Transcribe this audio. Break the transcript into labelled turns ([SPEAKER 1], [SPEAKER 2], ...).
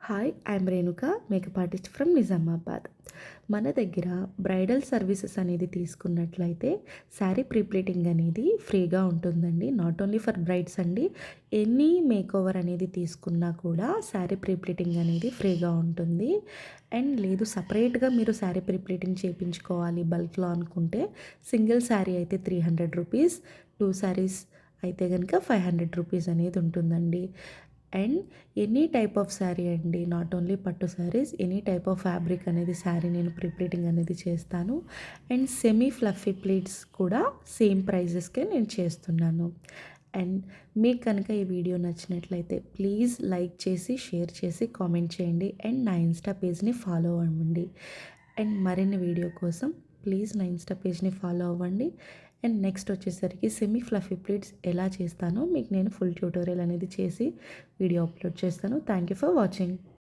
[SPEAKER 1] Hi, I'm Renuka, makeup artist from Nizamabad. మన దగ్గర bridal services అనేది తీసుకున్నట్లయితే శారీ ప్రీప్లీటింగ్ అనేది ఫ్రీగా ఉంటుందండి. నాట్ ఓన్లీ ఫర్ బ్రైడ్స్ అండి, ఎనీ మేకోవర్ అనేది తీసుకున్నా కూడా శారీ ప్రీప్లీటింగ్ అనేది ఫ్రీగా ఉంటుంది. అండ్ లేదు సపరేట్గా మీరు శారీ ప్రీప్లీటింగ్ చేయించుకోవాలి బల్క్లో అనుకుంటే సింగిల్ శారీ అయితే 300 రూపీస్, 2 శారీస్ అయితే కనుక 500 రూపీస్ అనేది ఉంటుందండి. And any type of sari అండి, నాట్ ఓన్లీ పట్టు saris, any type of fabric అనేది శారీ నేను ప్రీప్లీటింగ్ అనేది చేస్తాను. అండ్ సెమీ ఫ్లఫీ ప్లీట్స్ కూడా సేమ్ ప్రైజెస్కే నేను చేస్తున్నాను. అండ్ మీకు కనుక ఈ వీడియో నచ్చినట్లయితే ప్లీజ్ లైక్ చేసి, షేర్ చేసి, కామెంట్ చేయండి. అండ్ నా ఇన్స్టా పేజ్ని ఫాలో అవ్వండి. అండ్ మరిన్ని వీడియో కోసం ప్లీజ్ నా ఇన్స్టా పేజ్ని ఫాలో అవ్వండి. అండ్ నెక్స్ట్ వచ్చేసరికి సెమీ ఫ్లఫీ ప్లీట్స్ ఎలా చేస్తానో మీకు నేను ఫుల్ ట్యూటోరియల్ అనేది చేసి వీడియో అప్లోడ్ చేస్తాను. Thank you for watching.